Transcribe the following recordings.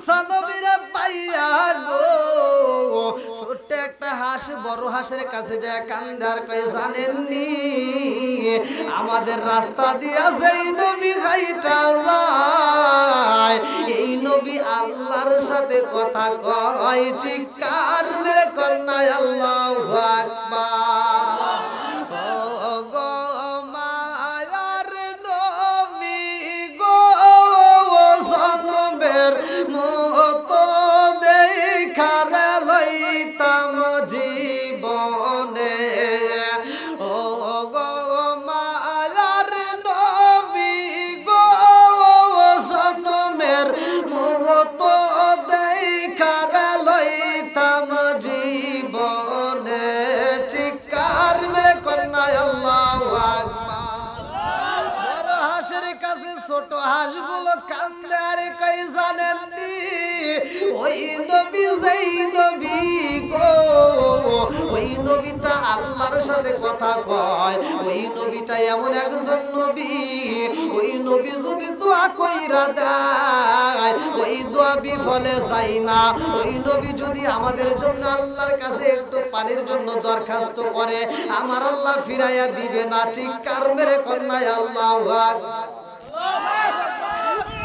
মুসা নবীরে পাইয়া গো ছোট্ট একটা হাঁস বড় হাঁসের কাছে যায় কান্দার কই জানেননি আমাদের রাস্তা দিয়া যেই নবী হাইটা যায় এই নবী আল্লাহর সাথে কথা কয় চিৎকার মেরে কন্যা আল্লাহু আকবার ও গো মায়ার নবী গো জনমের মতো দেখার লইতাম জীবনে ও গো মায়ার নবী গো জনমের মতো দেখার লইতাম জীবনে চিৎকার মেরে কন্যা আল্লাহু আকবার বড় হাঁসের কাছে ছোট হাঁসগুলো কান্দে আর কই জানেননি ওই নবী যেই নবী গো ওই নবীটা আল্লাহর সাথে কথা কয় ওই নবীটা এমন একজন নবী ওই নবী যদি দোয়া কইরা দেয় ওই দোয়া বিফলে যায় না ওই নবী যদি আমাদের জন্য আল্লাহর কাছে একটু পানির জন্য দরখাস্ত করে আমার আল্লাহ ফিরাইয়া দিবে না চিৎকার মেরে কন্যা আল্লাহু আকবার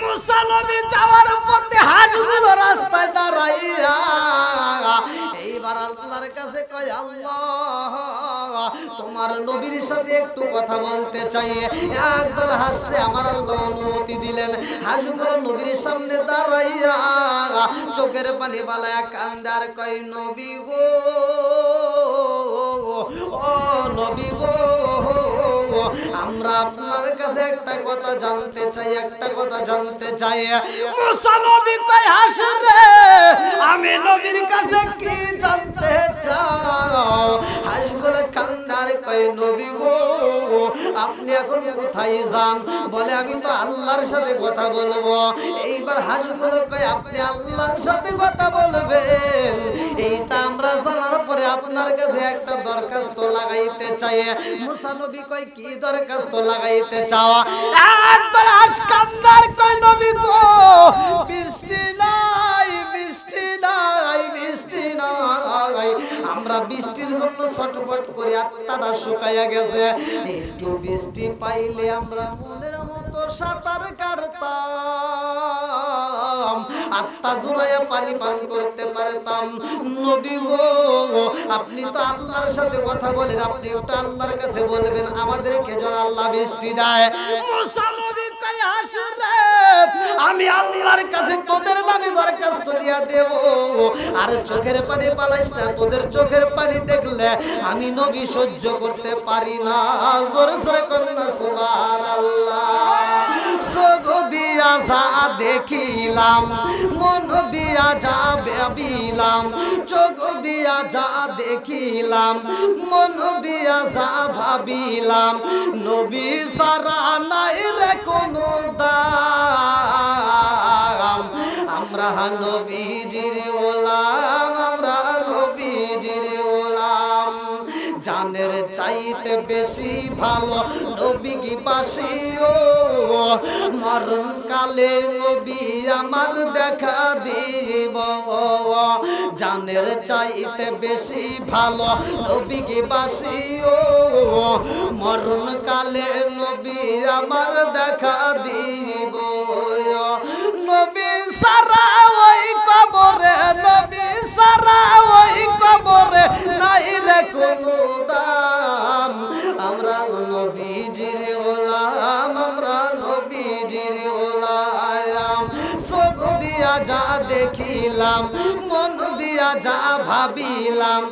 মুসা নবী যাওয়ার পথে হাঁসগুলো রাস্তায় দাঁড়াইয়া এইবার আল্লাহর কাছে কয় আল্লাহ তোমার নবীর সাথে একটু কথা বলতে চাই একদল হাসলে আমার আল্লাহ অনুমতি দিলেন হাঁসগুলো নবীর সামনে দাঁড়াইয়া চোখের পানি বালায়া কান্দার কয় নবী গো ও নবী গো আমরা আপনার কাছে একটা কথা জানতে চাই মুসা নবী কয় হাসরে আমি নবীর কাছে কি জানতে চাও হাসগুলো কান্দার কয় নবী গো আপনি এখন কোথায় যান বলে আমি তো আল্লাহর সাথে কথা বলবো এইবার হাসগুলো কয় আপনি আল্লাহর সাথে কথা বলবেন এইটা আমরা জানার পরে আপনার কাছে একটা দরখাস্ত লাগাইতে চাই মুসা নবী কয় কি দরখাস্ত লাগাইতে চাও একদল হাঁস কান্দার কয় নবী গো বৃষ্টি নাই আমরা বৃষ্টির জন্য ছটফট করে আত্মাটা শুকাইয়া গেছে একটু বৃষ্টি পাইলে আমরা মনের মতো সাঁতার কাটতাম আত্মা জুড়াইয়া পানি পান করতে পারতাম নবী গো আপনি তো আল্লাহর সাথে কথা বলেন আপনি ওটা আল্লাহর কাছে বলবেন আমাদেরকে যেন আল্লাহ বৃষ্টি দেয় মুসা নবী কয় হাসরে আমি আল্লাহর কাছে তোদের নামে দরখাস্ত দিয়া দেব আর চোখের পানি পালাইস না তোদের চোখের পানি দেখলে আমি নবী সহ্য করতে পারি না জোরে জোরে কন্যা সুবহানাল্লাহ চোখ দিয়া যা দেখিলাম মন দিয়া যা ভাবিলাম চোখ দিয়া যা দেখিলাম মন দিয়া যা ভাবিলাম নবী সারা নাই রে কোনো দাম আমরা নবীজির গোলাম আমরা নবীজির গোলাম জানের চাইতে বেশি ভালো নবী কি বাসিও মরণ কালে নবী আমার দেখা দিব জানের চাইতে বেশি ভালো নবী কি বাসিও মরণ কালে নবী আমার দেখা দিব নবী সারা ওই কবরে নবী সারা ওই কবরে নাই রে কোনো দাম আমরা নবীজির গোলাম আমরা নবীজির গোলাম চোখ দিয়া যা দেখিলাম মন দিয়া যা ভাবিলাম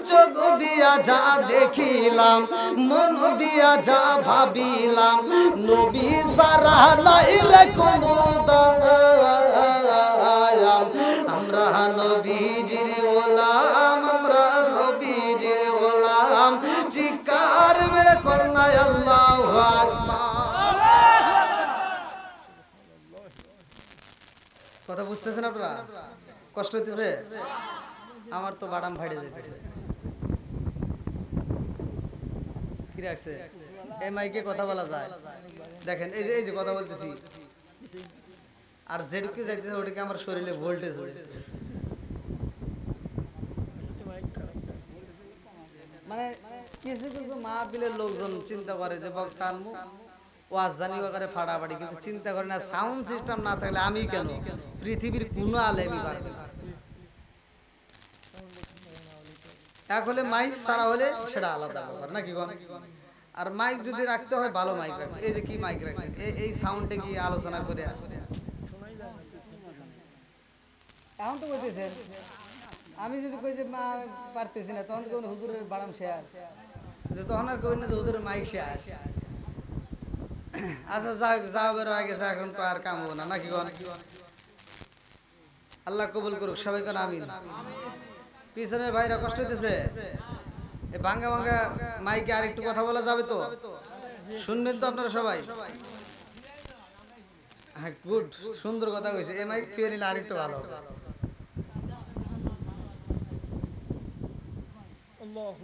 চোখ দিয়া যা দেখিলাম মন দিয়া যা ভাবিলাম নবী সারা নাই রে কোনো দাম আমরা নবীজির গোলাম আমরা নবীজির গোলাম চিৎকার মেরে কন্যা আল্লাহু আকবার কথা বুঝতেছেন আপনারা কষ্ট হইতেছে আমার তো বাদাম ফাটে যাইতেছে কি রাখছে এই মাইকে কথা বলা যায় দেখেন এই যে কথা বলতেছি আর যেটুকু যাইতেছে ওটাকে আমার শরীরে ভোল্টেজ মানে কিছু কিছু মাহফিলের লোকজন চিন্তা করে যে বক্তা আনবো ওয়াজ জানি করে ফাটাফাটি, কিন্তু চিন্তা করে না সাউন্ড সিস্টেম না থাকলে আমি কেন পৃথিবীর কোনো আলেমই পারবে না। এক হলে মাইক সারা হলে সেটা আলাদা ব্যাপার নাকি গো। আর মাইক যদি রাখতে হয় ভালো মাইক রাখতে, এই যে কি মাইক রাখছেন এই সাউন্ডে কি আলোচনা করে এখন তো বলতেছেন। আমি যদি কই যে মা পারতেছি না তখন কোন হুজুরের বাড়াম শেয়ার যে তখন আর কই না যে হুজুরের মাইক শেয়ার। আচ্ছা যাক যাও বের হয়ে গেছে, এখন তো আর কাম হবে না নাকি গো। আল্লাহ কবুল করুক সবাই কোন আমিন। পিছনের ভাইরা কষ্ট হইতেছে, এই ভাঙ্গা ভাঙ্গা মাইকে আর একটু কথা বলা যাবে তো? শুনবেন তো আপনারা সবাই? হ্যাঁ গুড, সুন্দর কথা কইছে। এই মাইক থিয়ে নিলে আর একটু ভালো।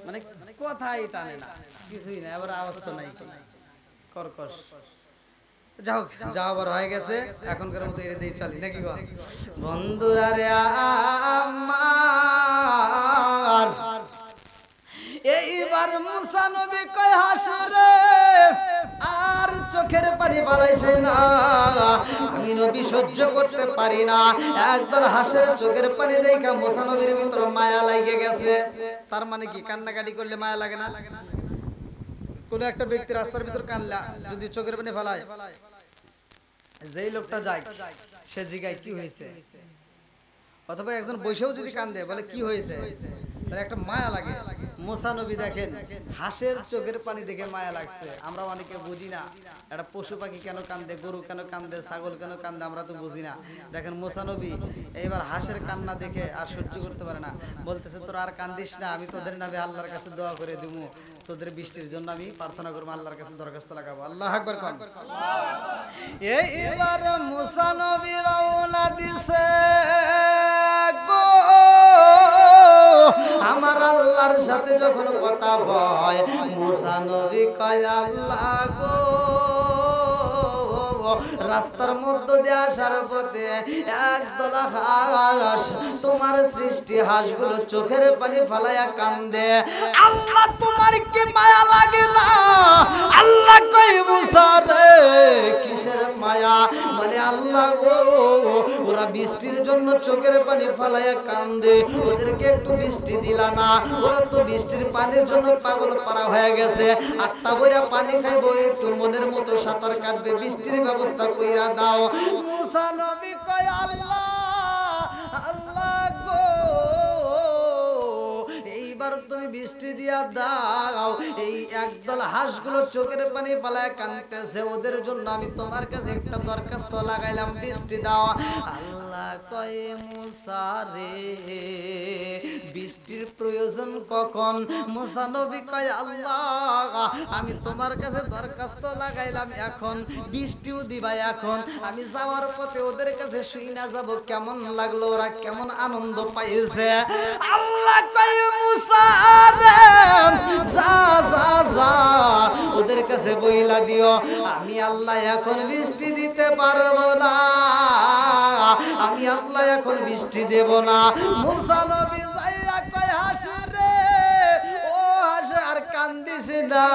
মানে কথাই টানে না, কিছুই না, এবার আওয়াজ তো নাই কর্কশ। যাও যাওয়ার হয়ে গেছে, এখনকার মতো এটা দিয়ে চলি নাকি গো। বন্ধুরা রে আমার এইবার মুসা নবী কয় হাসরে আর চোখের পানি বাড়াইছে না, আমি নবী সহ্য করতে পারি না। একদল হাসের চোখের পানি দেখা মুসা নবীর ভিতর মায়া লাগে গেছে। তার মানে কি কান্নাকাটি করলে মায়া লাগে না? কোন একটা ব্যক্তি রাস্তার ভিতর কান্না যদি চোখের পানি ফেলায়, যেই লোকটা যায় সে জিগায় কি হয়েছে, অথবা একজন বৈশাও যদি কান্দে বলে কি হয়েছে, তার একটা মায়া লাগে। মুসা নবী দেখেন হাঁসের চোখের পানি দেখে মায়া লাগছে। আমরা অনেকে বুঝি না একটা পশু পাখি কেন কান্দে, গরু কেন কান্দে, ছাগল কেন কান্দে, আমরা তো বুঝি না। দেখেন মুসা নবী এইবার হাঁসের কান্না দেখে আর সহ্য করতে পারে না, বলতেছে তোরা আর কান্দিস না, আমি তোদের নামে আল্লাহর কাছে দোয়া করে দিব, তোদের বৃষ্টির জন্য আমি প্রার্থনা করবো, আল্লাহর কাছে দরখাস্ত লাগাবো। আল্লাহ আকবার কোন। এইবার মুসা নবী রওনা দিছে গো আমার আল্লাহর সাথে যখন কথা হয়, মুসা নবী কয় আল্লাহ গো রাস্তার মধ্য দিয়ে আসার পথে একদল হাঁস, তোমার সৃষ্টি হাঁসগুলো চোখের পানি ফালাইয়া কান্দে, আল্লাহ তোমার কি মায়া লাগে না? আল্লাহ কয় মুসা রে কিসের মায়া? বলে আল্লাহ গো ওরা বৃষ্টির জন্য চোখের পানি ফালাইয়া কান্দে, ওদেরকে একটু বৃষ্টি দিলা না, ওরা তো বৃষ্টির পানির জন্য পাগল পারা হয়ে গেছে, আত্মা বইরা পানি খাইবো, একটু মনের মতো সাঁতার কাটবে, বৃষ্টির ব্যবস্থা কইরা দাও। মুসা নবী কয় আল্লাহ আল্লাহ গো এইবার তুমি বৃষ্টি দিয়া দাও, এই একদল হাঁসগুলো চোখের পানি পালায় কাঁদতেছে, ওদের জন্য আমি তোমার কাছে একটা দরখাস্ত লাগাইলাম, বৃষ্টি দাও। আল্লাহ কয় মুসা রে বৃষ্টির প্রয়োজন কখন? মুসা নবী কয় আল্লাহ আমি তোমার কাছে দরখাস্ত লাগাইলাম এখন, বৃষ্টিও দিবা এখন, আমি যাওয়ার পথে ওদের কাছে শুই না যাব কেমন লাগলো, ওরা কেমন আনন্দ পাইছে। আল্লাহ কয় মুসা রে যা যা যা ওদের কাছে বইলা দিও আমি আল্লাহ এখন বৃষ্টি দিতে পারবো না, আমি আল্লাহ এখন বৃষ্টি দেব না। মুসা নবী যাইয়া কয় হাসে রে ও হাসে আর কান্দিস না,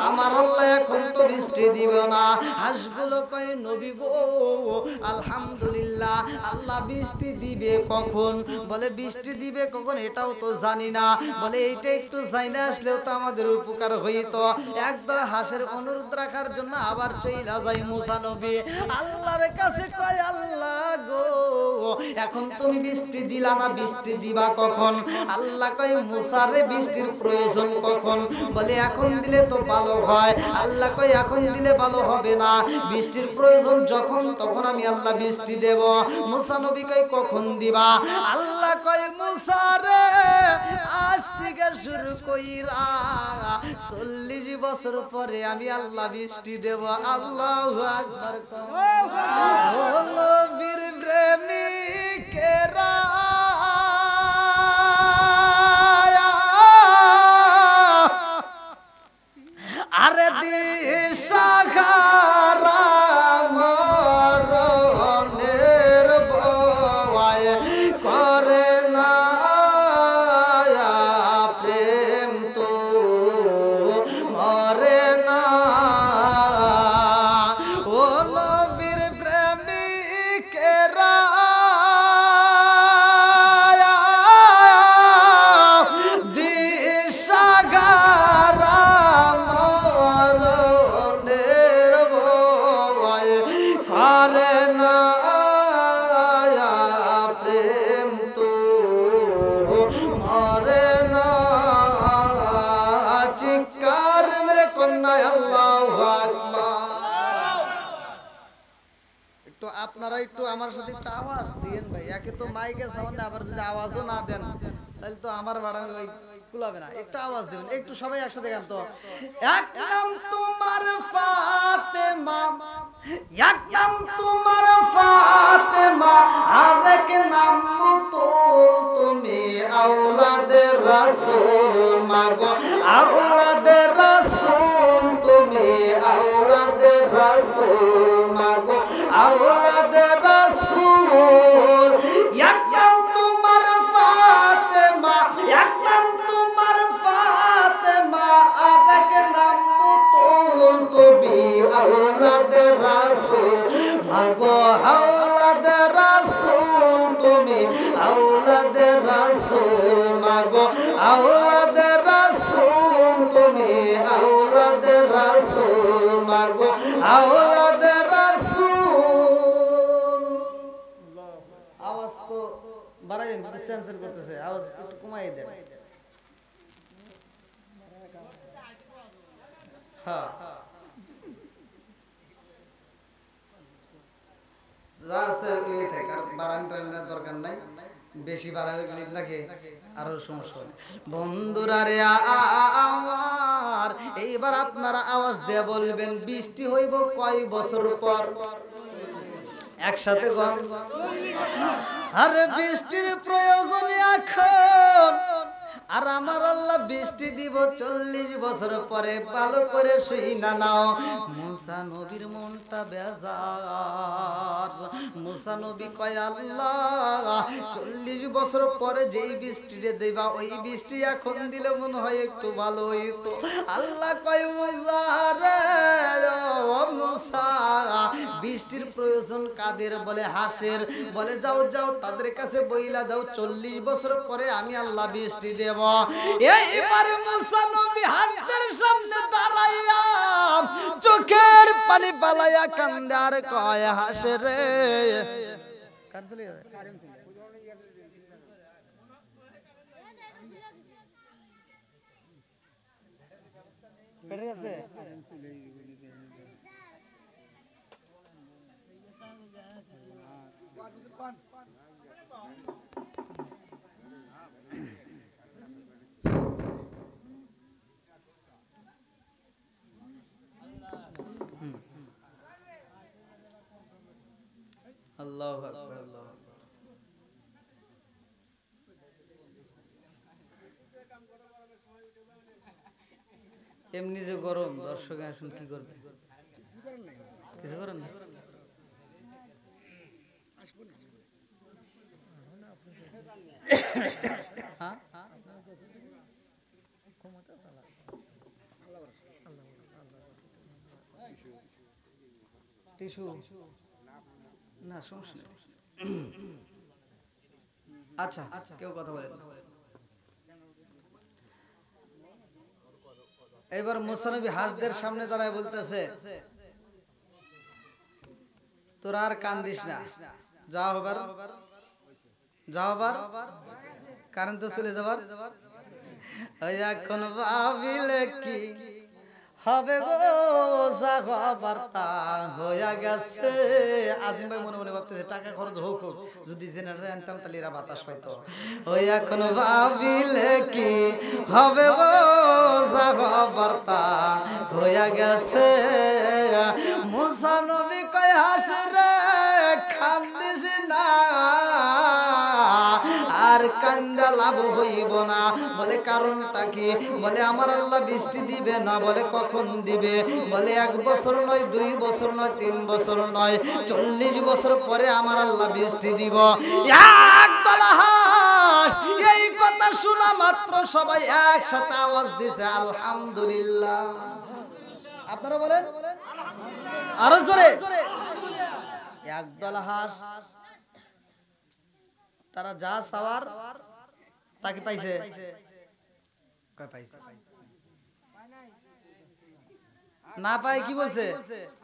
আমার আল্লাহ এখন তো বৃষ্টি দিব না। হাঁসগুলো কয় নবী গো আলহামদুলিল্লাহ আল্লাহ বৃষ্টি দিবে কখন? বলে বৃষ্টি দিবে কখন এটাও তো জানি না, বলে এইটা একটু জানা আসলেও তো আমাদের উপকার হইতো। একদল হাঁসের অনুরোধ রাখার জন্য আবার চইলা যায় মুসা নবী আল্লাহর কাছে কয় আল্লাহ গো এখন তুমি বৃষ্টি দিলা না, বৃষ্টি দিবা কখন? আল্লাহ কয় মুসা রে বৃষ্টির প্রয়োজন কখন? বলে এখন দিলে তো ভালো হয়। আল্লাহ কয় এখন দিলে ভালো হবে না, বৃষ্টির প্রয়োজন যখন তখন আমি আল্লাহ বৃষ্টি দেব। মুসা নবী কয় কখন দিবা? আল্লাহ কয় মুসা রে আজ থেকে শুরু কইরা 40 বছর পরে আমি আল্লাহ বৃষ্টি দেব। আল্লাহু আকবার। ও নবীর প্রেমিকেরা আরে দিশাহারা মরণ একটু আপনারা একটু আমার সাথে একটু আওয়াজ দিয়েন ভাই, একে তো মাইকের সামনে আবার যদি আওয়াজও না দেন তাহলে তো আমার বাড়া ওই কুলাবে না। একটু আওয়াজ দিবেন, একটু সবাই একসাথে গান তো। এক নাম তোমার ফাতেমা, এক নাম তোমার ফাতেমা, আর এক নাম তুল, তুমি আওলাদে রাসূল মাগো, আওলাদে রাসূল, তুমি আওলাদে রাসূল মাগো, আওলাদে রাসূল। এক নাম তোমার ফাতেমা, এক নাম তোমার ফাতেমা, আর এক নাম তুল, তুমি আওলাদে রাসূল মাগো, আওলাদে রাসূল, তুমি আওলাদে রাসূল মাগো, আওলাদে রাসূল, তুমি আওলাদে রাসূল মাগো, আওলাদে রাসূল। আওয়াজ তো বাড়াইন, কিন্তু সেন্সর করতেছে, আওয়াজ একটু কমাই দেন। হ্যাঁ যা আছে এই থাকে, আর বাড়ান টানার দরকার নাই, বেশি বাড়াবে নাকি আরো সমস্যা হবে। বন্ধুরা রে আমার, এইবার আপনারা আওয়াজ দিয়ে বলবেন বৃষ্টি হইব কয় বছর পর? একসাথে গন। আরে বৃষ্টির প্রয়োজন এখন, আর আমার আল্লাহ বৃষ্টি দিব 40 বছর পরে। ভালো করে শুই না নাও, মুসা নবীর মনটা বেজার। মুসা নবী কয় আল্লাহ 40 বছর পরে যেই বৃষ্টিরে দেবা, ওই বৃষ্টি এখন দিলে মনে হয় একটু ভালো হইতো। আল্লাহ কয় মুসা রে, ও মুসা, বৃষ্টির প্রয়োজন কাদের? বলে হাঁসের। বলে যাও যাও তাদের কাছে বইলা দাও, 40 বছর পরে আমি আল্লাহ বৃষ্টি দেব। এইবারে মুসা নবী হাতের সামনে দাঁড়াইয়া চোখের পানি পালাইয়া কান্দে আর কয় হাসে রে, কার চলে যাবে পেটে আছে। আল্লাহু আকবার, আল্লাহু আকবার। এমনি যে গরম, দর্শক আসুন কি করবে? কিছু করেন না। হ্যাঁ টিস্যু না, সমস্যা নেই। আচ্ছা কেউ কথা বলেন। এবার মুসা নবী হাঁসদের সামনে দাঁড়ায় বলতেছে, তোরা আর কান্দিস না, যা হবার যা হবার, কারেন্ট তো চলে যাবার। এখন ভাবিলে কি হবে গো, যা হবার তা হইয়া গেছে। আজিম ভাই মনে মনে ভাবতেছে টাকা খরচ হোক হোক, যদি জেনারেটর আনতাম তাহলে এরা বাতাস পাইতো। ওই এখন ভাবিলে কি হবে গো, যা হবার তা হইয়া গেছে। মুসা নবী কয় হাসে রে, কান্দিস না, আর কান্দা লাভ হইব না। বলে কারণটা কি? বলে আমার আল্লাহ বৃষ্টি দিবে না। বলে কখন দিবে? বলে 1 বছর নয়, 2 বছর নয়, 3 বছর নয়, 40 বছর পরে আমার আল্লাহ বৃষ্টি দিব। একদল হাঁস এই কথা শোনা মাত্র সবাই একসাথে আওয়াজ দিছে আলহামদুলিল্লাহ। আপনারা বলেন আরো জোরে। একদল হাঁস তারা যা সাওয়ার তাকে পাইছে, কয় পাইছে না পায় কি বলছে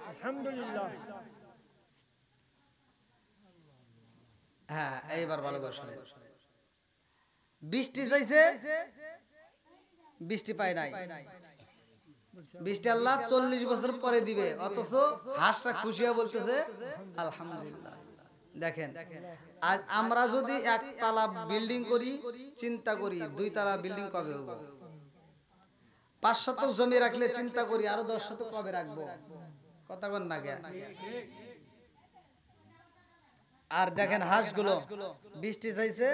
আলহামদুলিল্লাহ। হ্যাঁ এইবার ভালো করে শুনে, বৃষ্টি চাইছে বৃষ্টি পায় নাই, বৃষ্টি আল্লাহ 40 বছর পরে দিবে, অথচ হাঁসটা খুশি হয়ে বলতেছে আলহামদুলিল্লাহ। দেখেন, আজ আমরা যদি একতলা বিল্ডিং করি, চিন্তা করি 2 তলা বিল্ডিং কবে হবে? 5 শতক জমি রাখলে চিন্তা করি আরো 10 শতক কবে রাখবো? কথা বল না কে? আর দেখেন হাঁসগুলো বৃষ্টি চাইছে,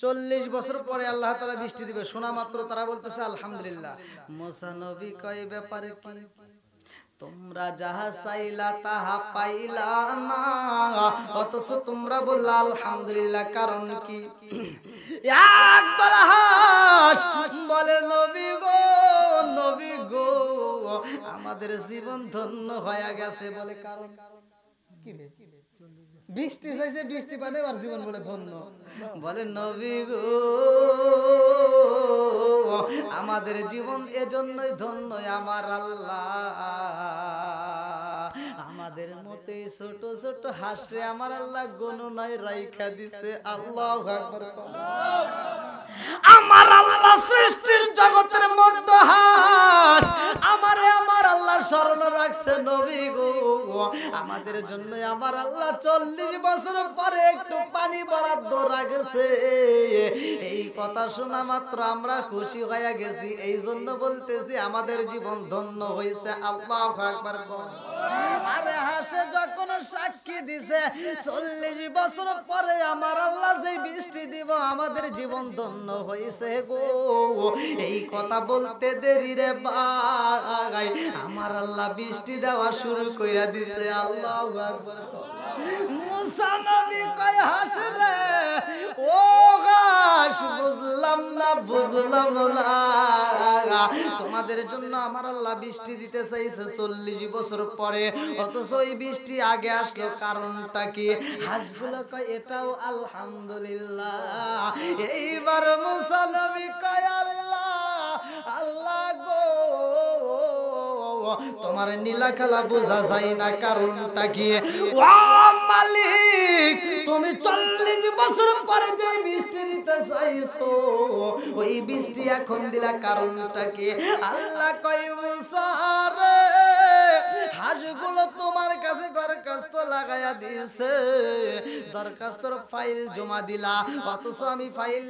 40 বছর পরে আল্লাহ তাআলা বৃষ্টি দিবে, শোনা মাত্র তারা বলতেছে আলহামদুলিল্লাহ। মুসা নবী কয় ব্যাপারে কি? তোমরা যাহা চাইলা তাহা পাইলা না, অথচ তোমরা বললা আলহামদুলিল্লাহ, কারণ কি? একদল হাঁস বলে নবী গো, নবী গো, আমাদের জীবন ধন্য হয়ে গেছে। বলে কারণ কি রে? বৃষ্টি চাইছে, বৃষ্টি পানে আর জীবন বলে ধন্য। বলে নবী গো, আমাদের জীবন এজন্যই ধন্য, আমার আল্লাহ আমাদের মতে ছোট ছোট হাসরে আমার আল্লাহ গণনায় রাইখা দিছে। আল্লাহু আকবার। আমার আল্লাহ সৃষ্টির জগতের মধ্যে হাস আমারে আমার আল্লাহর শরণ রাখছে। নবী গো, আমাদের জন্য আমার আল্লাহ 40 বছর পরে একটু পানি বরাদ্দ রাখছে। এই কথা শোনা মাত্র আমরা খুশি হয়ে গেছি, এই জন্য বলতেছি আমাদের জীবন ধন্য হয়েছে। আল্লাহু আকবার। আরে হাসে যখন সাক্ষী দিছে 40 বছর পরে আমার আল্লাহ যে বৃষ্টি দিব, আমাদের জীবন ধন্য হয়েছে গো। এই কথা বলতে দেরি রে ভাই, আমার আল্লাহ বৃষ্টি দেওয়া শুরু কইরা দিছে। আল্লাহু আকবার। মুসা নবী কয় হাস রে, ও হাস, বুঝলাম না বুঝলাম না, তোমাদের জন্য আমার আল্লাহ বৃষ্টি দিতে চাইছে 40 বছর পরে, অথচ এই বৃষ্টি আগে আসলো, কারণটা কি? হাঁসগুলো কয় এটাও আলহামদুলিল্লাহ। এইবার মুসা নবী কয় আল্লাহ, আল্লাহ গো, তোমার নীলা খেলা বোঝা যায় না, কারণটা কি? ও মালিক, তুমি 40 বছর পরে যে বৃষ্টি দিতে চাইছো, ওই বৃষ্টি এখন দিলা, কারণটা কি? আল্লাহ কয় মুসা রে, হাঁসগুলো তোমার কাছে দরখাস্ত লাগাইয়া দিয়েছে, দরখাস্তর ফাইল জমা দিলা, অথচ আমি ফাইল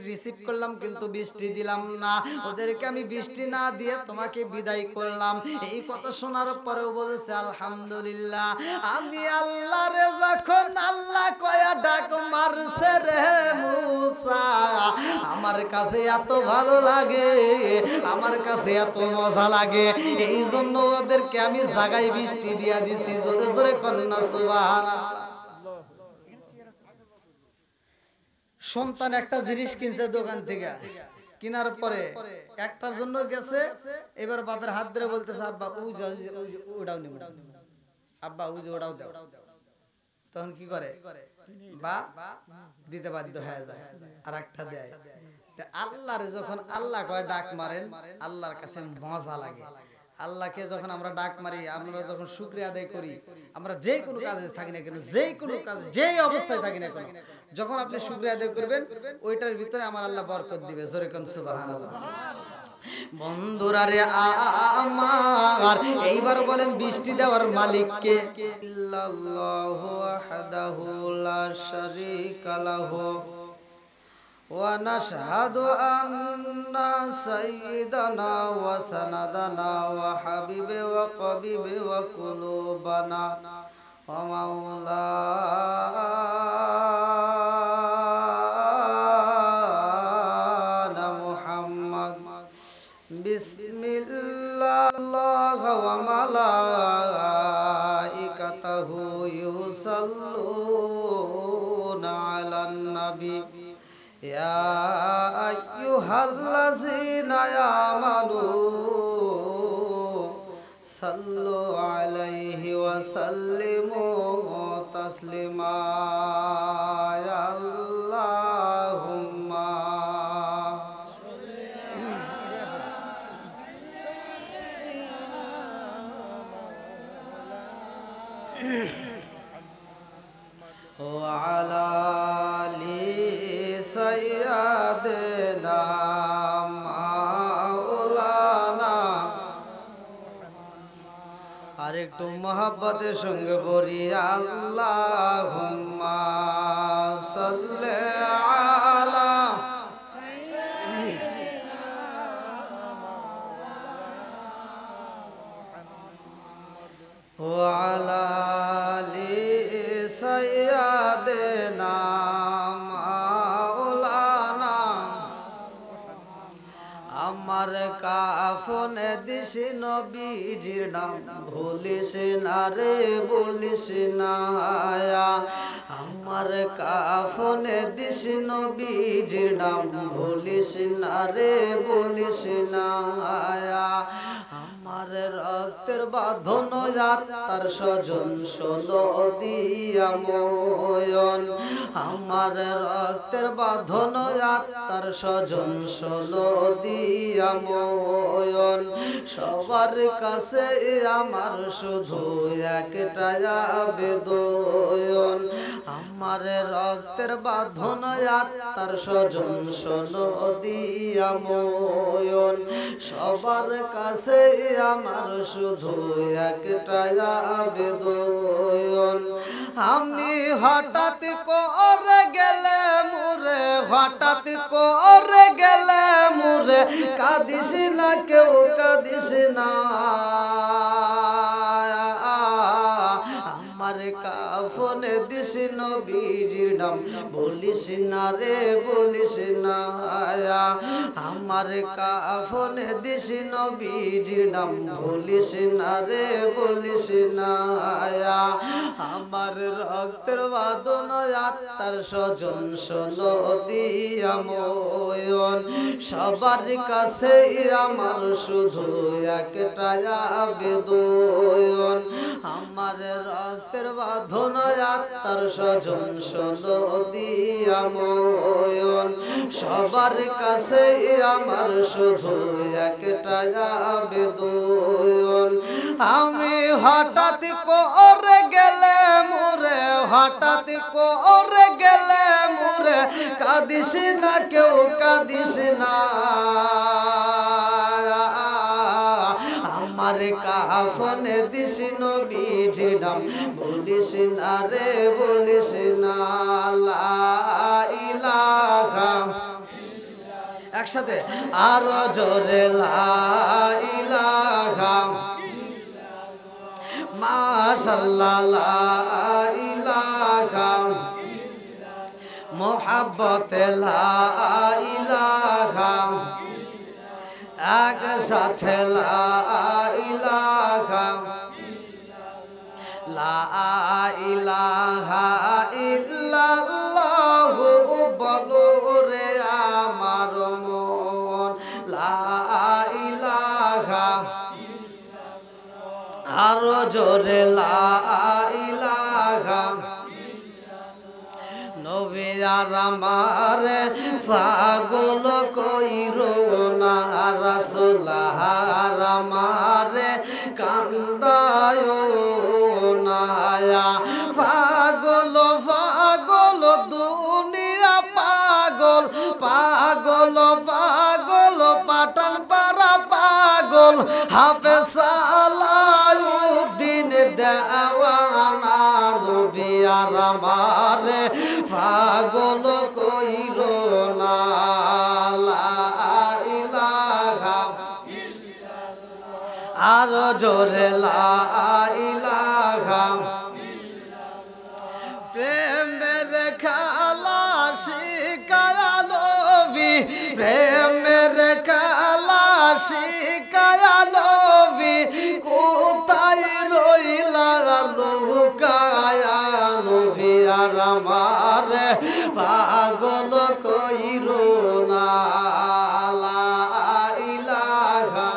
রিসিভ করলাম কিন্তু বৃষ্টি দিলাম না, ওদেরকে আমি বৃষ্টি না দিয়ে তোমাকে বিদায় করলাম। এই কথা শোনার পরেও বলেছে আলহামদুলিল্লাহ। আমি আল্লাহ রে যখন আল্লাহ কয়া ডাক মারছে রে মুসা, আমার কাছে এত ভালো লাগে, আমার কাছে এত মজা লাগে, এই জন্য ওদেরকে আমি জাগায় বৃষ্টি দিয়া দিছি। জোরে জোরে কন্যা সুবহানাল্লাহ। সন্তান একটা জিনিস কিনছে দোকান থেকে, কেনার পরে একটার জন্য গেছে, এবার বাপের হাত ধরে বলতেছে আব্বা ওটাও নিব, আব্বা ওটাও দাও। তখন কি করে? বাপ দিতে বাধ্য হয়ে যায়, আর একটা দেয়। আল্লাহর যখন আল্লাহ কয় ডাক মারেন, আল্লাহর কাছে মজা লাগে। আল্লাহকে যখন আমরা ডাক মারি, আমরা যখন শুকরিয়া আদায় করি, আমরা যে কোনো কাজে থাকি না কেন, যে কোনো কাজ, যেই অবস্থায় থাকি না কেন, যখন আপনি শুকরিয়া আদায় করবেন, ওইটার ভিতরে আমার আল্লাহ বরকত দিবে। জোরে কোন সুবহানাল্লাহ। বন্ধুরা রে আমার, এইবার বলেন বৃষ্টি দেওয়ার মালিক কে? ইল্লাল্লাহু ওয়াহদাহু লা শারীকা লাহু ওয়া নাশহাদু আন্না সাইয়্যিদানা ওয়া সানাদানা ওয়া হাবিবে ওয়া কবিবে ওয়া কুলুবানা ওয়া মাওলানা মুহাম্মদ বিসমিল্লাহ ওয়া মালাইকাতুহু ইউসাল্লুনা আলান নবী ইয়া আইয়ুহাল্লাযীনা আমানু সাল্লু আলাইহি ওয়া সাল্লিমু তাসলিমা। আল্লাহুম্মা ওয়া আলা সাইয়্যিদিনা মাওলানা একটু মোহাব্বতের সঙ্গে বলি আল্লাহুম্মা সাল্লি আলা ওয়া আলা আলি সাইয়্যিদিনা মাওলানা। আমার কাফনে দিস নবীজির নাম ভুলিস না রে বলিস না। আমার কাফনে দিস নবীজির নাম ভুলিস না রে বলিস না। আমার রক্তের বাঁধন তার স্বজন শোনো দিয়া ময়ন। আমার রক্তের বাঁধন তার স্বজন শোনো দিয়া ময়ন। সবার কাছে আমার শুধু একটা আবেদন। আমার রক্তের বাঁধন তার স্বজন শোনো দিয়া ময়ন। সবার কাছে আমার শুধু একটা আবেদন। আমি হঠাৎ করে গেলে মুরে, হঠাৎ করে গেলে মুরে, কাঁদিস না কেউ কাঁদিস না। আমার কাফনে দিস নবীজির নাম বলিস না রে বলিস না। আমার কাফনে দিস নবীজির নাম বলিস না রে বলিস না। আমার রক্তের বাঁধন তার স্বজন শোনো দিয়া ময়ন। সবার কাছে আমার শুধু একটা আবেদন। আমার রক্তের বাঁধন তার স্বজন শোনো দিয়া ময়ন। সবার কাছে আমার শুধু একটা আবেদন। আমি হঠাৎ করে গেলে মুরে, হঠাৎ করে গেলে মুরে, কাঁদিস না কেউ কাঁদিস না। আমার কাফনে দিস নবীজির নাম বলিস না রে বলিস না। লা ইলাহা একসাথে আরো জোরে লা ইলাহা মাশাআল্লাহ লা ইলাহা মুহাব্বতে লা ইলাহা একসাথে লা ইলাহা লা ইলাহা ইল্লাল্লাহু বলো রে আমার মন। লা ইলাহা আরো জোরে লা ইলাহা। নবী আর আমার পাগল কইরো না, রাসূল আর আমার কান্দায় না। পাগল পাগল দুনিয়া পাগল, পাগল পাগল পাঠান পারা পাগল, হাফেজ সালাউদ্দিন দেওয়ানা। নবী আর আমার পাগল কইরো না। লা ইলাহা আরো জোরে লা ইলাহা। প্রেমের খেলা শিখায়া নবী, প্রেমের খেলা শিখায়া নবী, কোথায় রইলা লুকায়া। নবী আর আমার পাগল কইরো না। লা ইলাহা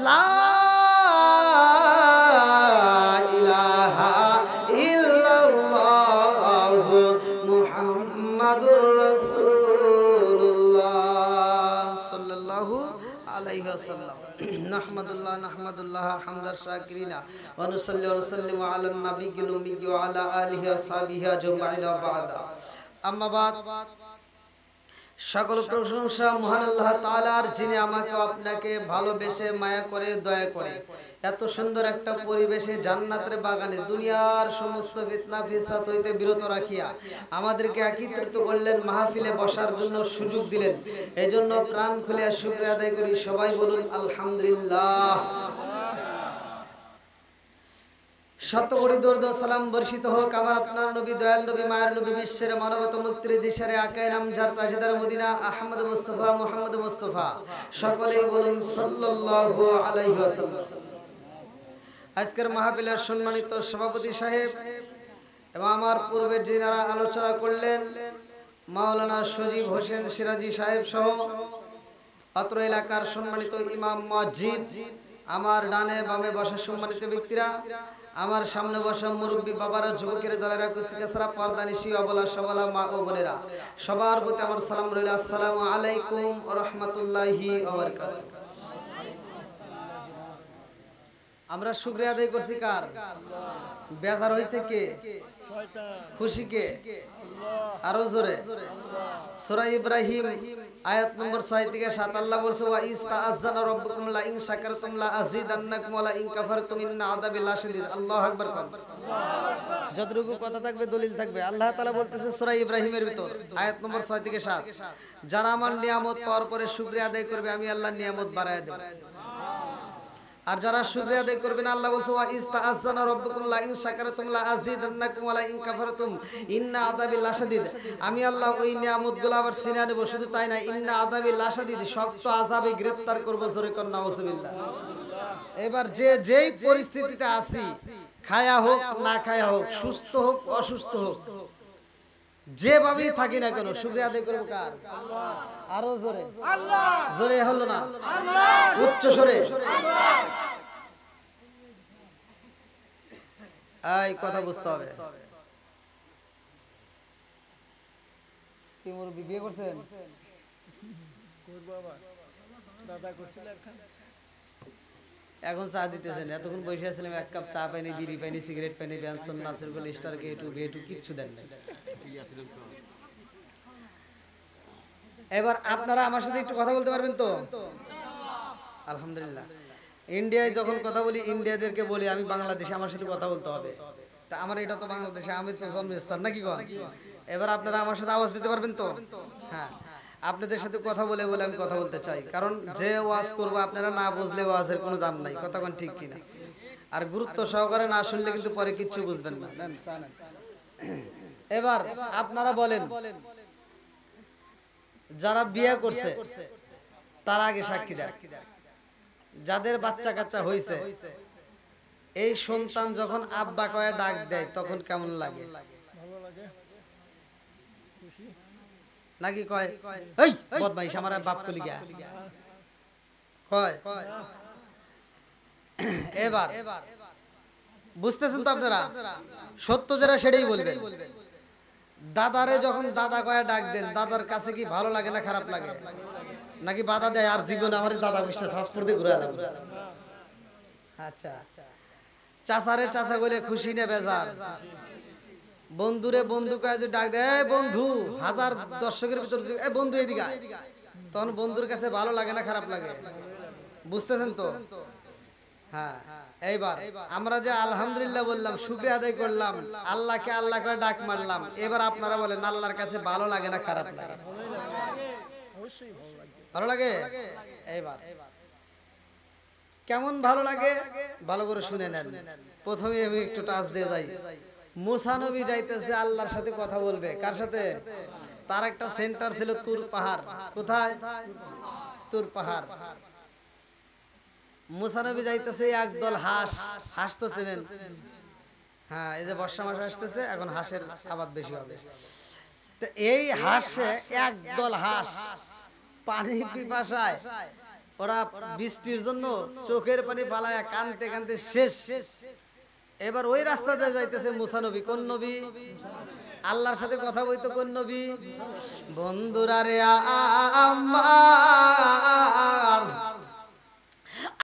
লা ইলাহা ইল্লাল্লাহু মুহাম্মাদুর রাসূলুল্লাহ সাল্লাল্লাহু আলাইহি ওয়াসাল্লাম। নাহমাদুল্লাহ নাহমাদুল্লাহ হামদাশ শাকিরিনা ওয়া নুসাল্লি ওয়া নুসাল্লিমু আলান নাবিয়্যিল উম্মি ওয়া আলা আলিহি ওয়া সাহবিহি আজমাইন ওয়া বা'দা। আম্মা বাদ। সকল প্রশংসা মহান আল্লাহ তাআলার, যিনি আমাকে আপনাকে ভালোবেসে মায়া করে দয়া করে এত সুন্দর একটা পরিবেশে জান্নাতের বাগানে দুনিয়ার সমস্ত ফিতনা ফিসাদ হইতে বিরত রাখিয়া আমাদেরকে একত্রিত করলেন, মাহফিলে বসার জন্য সুযোগ দিলেন। এজন্য প্রাণ খুলে শুকরিয়া আদায় করি। সবাই বলুন আলহামদুলিল্লাহ। শত কোটি দরুদ ও সালাম বর্ষিত হোক আমার আপনার নবী, দয়াল নবী, মায়ের নবী, বিশ্বের মানবতা মুক্তির দিশারে আকায়ে নামজার তাজদার মদিনা আহমদ মুস্তাফা মুহাম্মদ মুস্তাফা, সকলেই বলুন সাল্লাল্লাহু আলাইহি ওয়াসাল্লাম। আজকের মাহফিলের সম্মানিত সভাপতি সাহেব এবং আমার পূর্বে যিনারা আলোচনা করলেন মাওলানা সজীব হোসেন সিরাজি সাহেব সহ অত্র এলাকার সম্মানিত ইমাম মসজিদ, আমার ডানে বামে বসা সম্মানিত ব্যক্তিরা, আমার সামনে বসা মুরব্বী বাবারা, যুবকের দলেরা, কুচিকাছাড়া, পর্দানিশী, অবলা সবলা মা ও বোনেরা, সবার প্রতি আমার সালাম রইল। আসসালামু আলাইকুম ওয়া রাহমাতুল্লাহি ওয়া বারাকাতুহু। আমরা শুকরিয়া আদায় করছি কার? বেজার হয়েছে কে? খুশি কে? আরো জোরে। সূরা ইব্রাহিম আয়াত নম্বর 6 থেকে 7 আল্লাহ বলছে, ওয়া ইস্তাআযানা রাব্বুকুম লা ইন শাকারতুম লা আযীদান্নাকুম ওয়া লা ইন কাফারতুম ইন্না আযাবি লাশাদীদ। আল্লাহু আকবার। যতটুকু কথা থাকবে দলিল থাকবে। আল্লাহ তাআলা বলতেছে সূরা ইব্রাহিমের ভিতর আয়াত নম্বর 6 থেকে 7, যারা আমার নিয়ামত পাওয়ার পরে শুকরিয়া আদায় করবে আমি আল্লাহ নিয়ামত বাড়ায় দেব। আর যারা শুকরিয়া আদায় করবে না, আল্লাহ বলছে ওয়া ইস্তাআযানা রাব্বুকুম লা ইন শাকারতুম লা আযীদান্নাকুম ওয়া লা ইন কাফারতুম ইন্না আযাবি লাশাদীদ। আমি আল্লাহ ওই নিয়ামতগুলো আবার ছিনিয়ে নেব। শুধু তাই না, ইন্না আযাবি লাশাদীদ, শক্ত আযাবে গ্রেফতার করব। জোরে কর নাউজুবিল্লাহ। এবার যে যেই পরিস্থিতিতে আছি, খায়া হোক না খায়া হোক, সুস্থ হোক অসুস্থ হোক, যেভাবেই থাকি না কেন শুকরিয়া আদায় করব কার? আল্লাহ। আরো জোরে। আল্লাহ। জোরে হলো না? আল্লাহ। উচ্চ স্বরে। আল্লাহ। এই কথা বুঝতে হবে। কি মুরব্বি বিয়ে করছেন? করব বাবা, দাদা করছিল একখান। এখন চা দিতেছেন, এতক্ষণ বসে আছিলাম, এক কাপ চা পাইনি, বিড়ি পাইনি, সিগারেট পাইনি, ব্যানসন, নাসিরুল, স্টার, গেটু বেটু কিচ্ছু দেন না। এবার আপনারা আমার সাথে একটু কথা বলতে পারবেন তো? আলহামদুলিল্লাহ। ইন্ডিয়ায় যখন কথা বলি, ইন্ডিয়াদেরকে বলি আমি বাংলাদেশে, আমার সাথে কথা বলতে হবে। তা আমার এটা তো বাংলাদেশে, আমি তো জন্মস্থান নাকি কোন? এবার আপনারা আমার সাথে আওয়াজ দিতে পারবেন তো? হ্যাঁ, আপনাদের সাথে কথা বলে বলে আমি কথা বলতে চাই, কারণ যে ওয়াজ করবো আপনারা না বুঝলে ওয়াজের কোনো দাম নাই। কথা কোন ঠিক কিনা? আর গুরুত্ব সহকারে না শুনলে কিন্তু পরে কিচ্ছু বুঝবেন না। এবার আপনারা বলেন, যারা বিয়ে করছে তারা আগে সাক্ষী দেয়। যাদের বাচ্চা কাচ্চা হয়েছে, এই সন্তান যখন আব্বা কয়ে ডাক দেয় তখন কেমন লাগে? নাকি কয় এই বদমাইশ আমার বাপ কলি গা কয়? এবার বুঝতেছেন তো আপনারা? সত্য যারা সেটাই বলবেন। দাদারে যখন দাদা কয়ে ডাক দেন, দাদার কাছে কি ভালো লাগে না খারাপ লাগে? নাকি বাধা দেয় আর জীবন আমার দাদা বসে থাপ্পড় দিয়ে ঘুরে দেব? আচ্ছা, চাচারে চাচা বলে খুশি নে বেজার? বন্ধুরে বন্ধু কয়ে যে ডাক দেয়, এই বন্ধু, হাজার দর্শকের ভিতর এই বন্ধু এদিকে আয়, তখন বন্ধুর কাছে ভালো লাগে না খারাপ লাগে? বুঝতেছেন তো? হ্যাঁ। এইবার আমরা যে আলহামদুলিল্লাহ বললাম, শুকরিয়া আদায় করলাম, আল্লাহকে আল্লাহ করে ডাক মারলাম, এবার আপনারা বলেন আল্লাহর কাছে ভালো লাগে না খারাপ লাগে? ভালো লাগে। এইবার কেমন ভালো লাগে ভালো করে শুনে নেন। প্রথমে আমি একটু টাচ দিয়ে যাই। মুসা নবী যাইতেছে আল্লাহর সাথে কথা বলবে। কার সাথে? তার একটা সেন্টার ছিল তুর পাহাড়। কোথায়? তুর পাহাড়। মুসা নবী যাইতেছে, একদল হাঁস, হাঁস তো চেনেন? হ্যাঁ, এই যে বর্ষা মাস আসতেছে, এখন হাঁসের আবাদ বেশি হবে। তো এই হাঁসে, একদল হাঁস পানি পিপাসায়, ওরা বৃষ্টির জন্য চোখের পানি ফালায় কানতে কানতে শেষ। এবার ওই রাস্তাতে যাইতেছে মুসা নবী। কোন নবী? আল্লাহর সাথে কথা বলতো কোন নবী? বন্ধুরা রে আমার